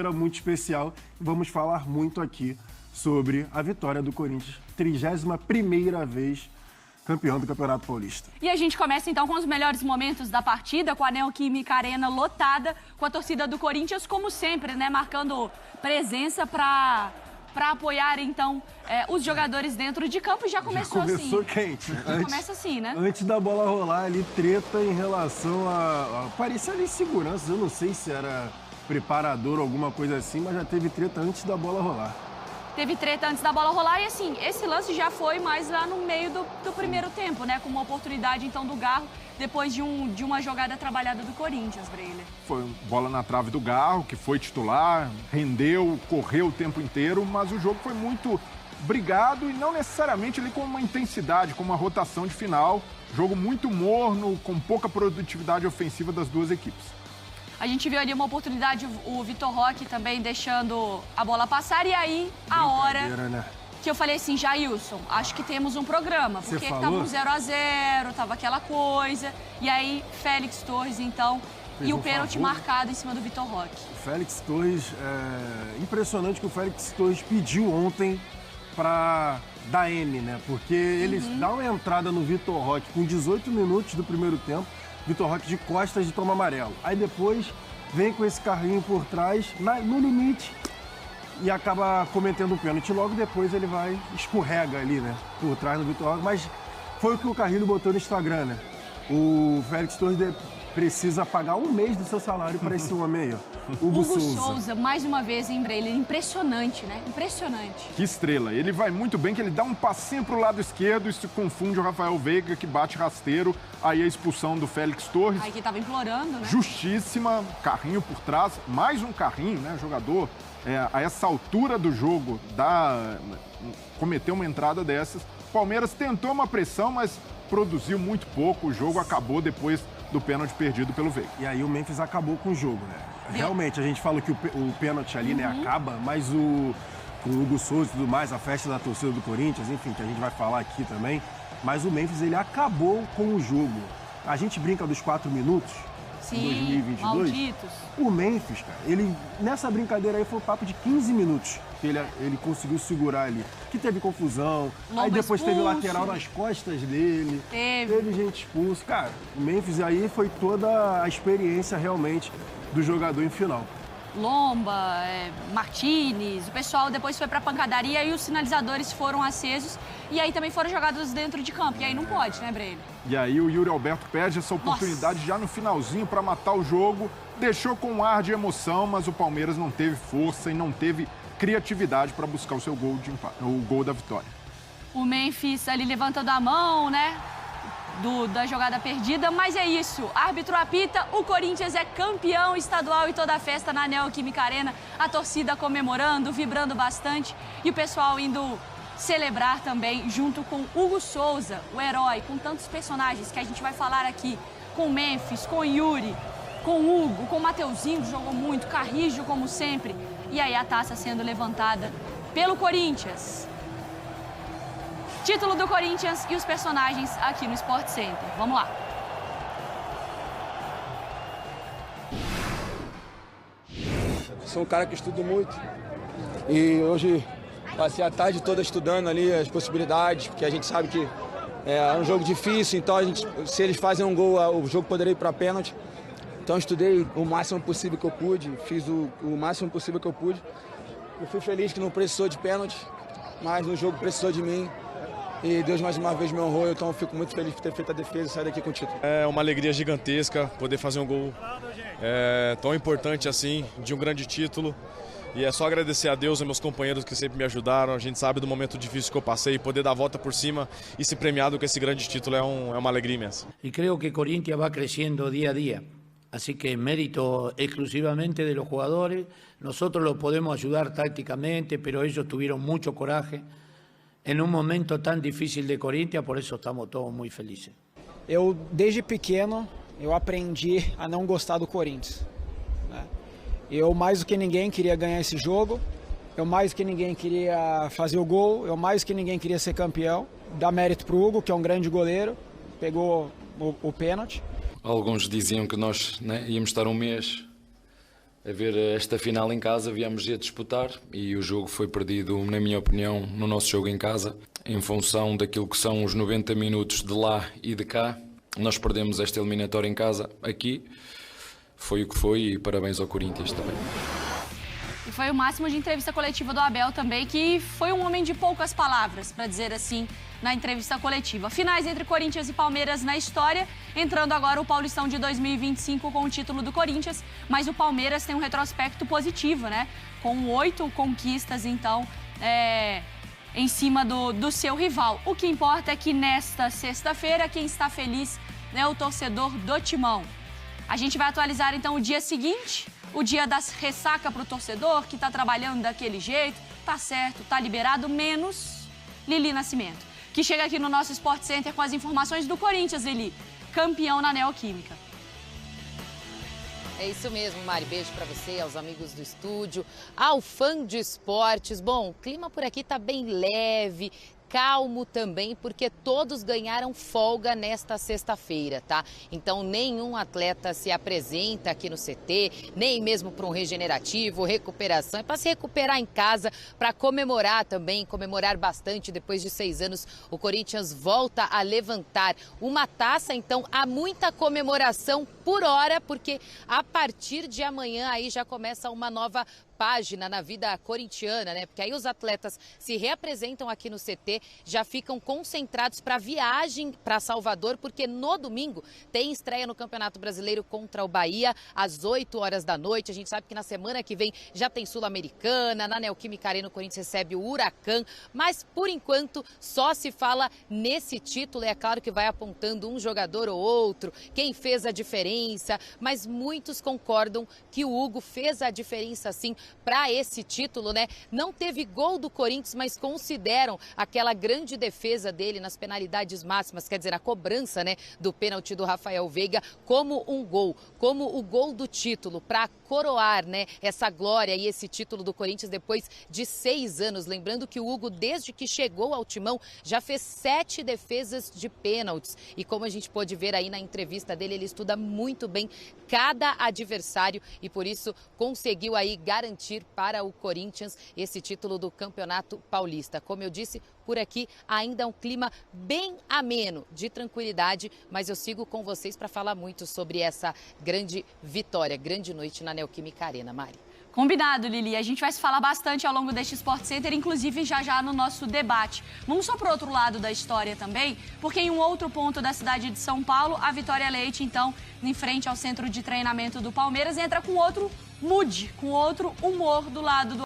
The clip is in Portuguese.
Muito especial. Vamos falar muito aqui sobre a vitória do Corinthians, 31ª vez campeão do Campeonato Paulista. E a gente começa então com os melhores momentos da partida, com a Neoquímica Arena lotada, com a torcida do Corinthians, como sempre, né, marcando presença para apoiar então os jogadores dentro de campo. E já começou assim. Começou quente. Começa assim, né? Antes da bola rolar ali, treta em relação a parecia ali insegurança, eu não sei se era preparador ou alguma coisa assim, mas já teve treta antes da bola rolar. Teve treta antes da bola rolar e, assim, esse lance já foi mais lá no meio do primeiro tempo, né? Com uma oportunidade, então, do Garro, depois de uma jogada trabalhada do Corinthians, Breyle. Foi bola na trave do Garro, que foi titular, rendeu, correu o tempo inteiro, mas o jogo foi muito brigado e não necessariamente ali com uma intensidade, com uma rotação de final. Jogo muito morno, com pouca produtividade ofensiva das duas equipes. A gente viu ali uma oportunidade, o Vitor Roque também deixando a bola passar, e aí a hora né? que eu falei assim, Jailson, acho que temos um programa, porque tava um 0-0, tava aquela coisa, e aí Félix Torres, então, e o pênalti marcado em cima do Vitor Roque. O Félix Torres, impressionante que o Félix Torres pediu ontem para dar M, né? Porque ele dá uma entrada no Vitor Roque com 18 minutos do primeiro tempo, Vitor Roque de costas de toma amarelo. Aí depois vem com esse carrinho por trás, no limite, e acaba cometendo um pênalti. Logo depois ele vai, escorrega ali, né? Por trás do Vitor Roque. Mas foi o que o Carrilho botou no Instagram, né? O Félix Torres precisa pagar um mês do seu salário para esse homem aí, ó. Hugo Souza, mais uma vez, hein, Breyle? Impressionante, né? Impressionante. Que estrela. Ele vai muito bem, que ele dá um passinho pro lado esquerdo e se confunde o Rafael Veiga, que bate rasteiro. Aí a expulsão do Félix Torres. Aí que tava implorando, né? Justíssima, carrinho por trás, mais um carrinho, né? Jogador, a essa altura do jogo, cometeu uma entrada dessas. Palmeiras tentou uma pressão, mas produziu muito pouco. O jogo acabou depois do pênalti perdido pelo Veiga. E aí o Memphis acabou com o jogo, né? Realmente, a gente fala que o pênalti ali, né, acaba, mas com o Hugo Souza e tudo mais, a festa da torcida do Corinthians, enfim, que a gente vai falar aqui também, mas o Memphis, ele acabou com o jogo. A gente brinca dos 4 minutos, em 2022. Malditos. O Memphis, cara, ele, nessa brincadeira aí, foi um papo de 15 minutos que ele conseguiu segurar ali. Que teve confusão, Lomba aí depois expulso. teve lateral nas costas dele. Teve gente expulsa. Cara, o Memphis aí foi toda a experiência realmente do jogador em final. Lomba, Martínez, o pessoal depois foi pra pancadaria e os sinalizadores foram acesos e aí também foram jogados dentro de campo. E aí não pode, né, Breyle? E aí o Yuri Alberto perde essa oportunidade já no finalzinho para matar o jogo. Deixou com um ar de emoção, mas o Palmeiras não teve força e não teve criatividade para buscar o seu gol de empate, o gol da vitória. O Memphis ali levantando a mão, né? Da jogada perdida, mas é isso. Árbitro apita, o Corinthians é campeão estadual e toda a festa na Neoquímica Arena. A torcida comemorando, vibrando bastante e o pessoal indo celebrar também junto com Hugo Souza, o herói, com tantos personagens que a gente vai falar aqui, com o Memphis, com o Yuri, com o Hugo, com o Mateuzinho, que jogou muito, Carrijo, como sempre. E aí a taça sendo levantada pelo Corinthians. Título do Corinthians e os personagens aqui no Sport Center. Vamos lá. Sou um cara que estudo muito e hoje passei a tarde toda estudando ali as possibilidades, porque a gente sabe que é um jogo difícil, então se eles fazem um gol, o jogo poderia ir para pênalti. Então estudei o máximo possível que eu pude, fiz o máximo possível que eu pude. Eu fui feliz que não precisou de pênalti, mas no jogo precisou de mim. E Deus mais uma vez me honrou, então eu fico muito feliz por ter feito a defesa e sair daqui com o título. É uma alegria gigantesca poder fazer um gol tão importante assim, de um grande título. E é só agradecer a Deus e meus companheiros que sempre me ajudaram. A gente sabe do momento difícil que eu passei, poder dar a volta por cima e ser premiado com esse grande título é uma alegria imensa. E creio que Corinthians vai crescendo dia a dia. Así que mérito exclusivamente de los jugadores. Nosotros los podemos ayudar tácticamente, pero ellos tuvieron mucho coraje en un momento tan difícil de Corinthians, por eso estamos todos muy felices. Eu, desde pequeno, eu aprendi a não gostar do Corinthians, né? Eu, mais do que ninguém, queria ganhar esse jogo. Eu, mais do que ninguém, queria fazer o gol. Eu, mais do que ninguém, queria ser campeão. Dar mérito para o Hugo, que é um grande goleiro. Pegou o pênalti. Alguns diziam que nós íamos estar um mês a ver esta final em casa, viemos a disputar e o jogo foi perdido, na minha opinião, no nosso jogo em casa, em função daquilo que são os 90 minutos de lá e de cá. Nós perdemos esta eliminatória em casa, aqui, foi o que foi e parabéns ao Corinthians também. E foi o máximo de entrevista coletiva do Abel também, que foi um homem de poucas palavras, para dizer assim, na entrevista coletiva. Finais entre Corinthians e Palmeiras na história, entrando agora o Paulistão de 2025 com o título do Corinthians, mas o Palmeiras tem um retrospecto positivo, né? Com 8 conquistas, então, em cima do seu rival. O que importa é que nesta sexta-feira, quem está feliz é o torcedor do Timão. A gente vai atualizar, então, o dia seguinte, o dia das ressaca para o torcedor, que está trabalhando daquele jeito, tá certo, tá liberado, menos Lili Nascimento, que chega aqui no nosso Sport Center com as informações do Corinthians, Lili, campeão na Neoquímica. É isso mesmo, Mari. Beijo para você, aos amigos do estúdio, ao fã de esportes. Bom, o clima por aqui tá bem leve, calmo também, porque todos ganharam folga nesta sexta-feira, tá? Então, nenhum atleta se apresenta aqui no CT, nem mesmo para um regenerativo, recuperação. É para se recuperar em casa, para comemorar também, comemorar bastante. Depois de 6 anos, o Corinthians volta a levantar uma taça. Então, há muita comemoração por hora, porque a partir de amanhã aí já começa uma nova página na vida corintiana, né? Porque aí os atletas se reapresentam aqui no CT, já ficam concentrados para a viagem para Salvador, porque no domingo tem estreia no Campeonato Brasileiro contra o Bahia, às 8 horas da noite. A gente sabe que na semana que vem já tem Sul-Americana, na Neoquímica Arena o Corinthians recebe o Huracan, mas por enquanto só se fala nesse título. É claro que vai apontando um jogador ou outro, quem fez a diferença, mas muitos concordam que o Hugo fez a diferença sim para esse título, né? Não teve gol do Corinthians, mas consideram aquela grande defesa dele nas penalidades máximas, quer dizer, a cobrança, né, do pênalti do Rafael Veiga, como um gol, como o gol do título, para coroar, né, essa glória e esse título do Corinthians depois de 6 anos. Lembrando que o Hugo, desde que chegou ao Timão, já fez 7 defesas de pênaltis. E como a gente pôde ver aí na entrevista dele, ele estuda muito bem cada adversário e por isso conseguiu aí garantir para o Corinthians esse título do Campeonato Paulista. Como eu disse, por aqui ainda é um clima bem ameno, de tranquilidade, mas eu sigo com vocês para falar muito sobre essa grande vitória, grande noite na Neoquímica Arena, Mari. Combinado, Lili. A gente vai se falar bastante ao longo deste Sport Center, inclusive já no nosso debate. Vamos só para o outro lado da história também, porque em um outro ponto da cidade de São Paulo, a Vitória Leite, então, em frente ao centro de treinamento do Palmeiras, entra com outro mood, com outro humor do lado do...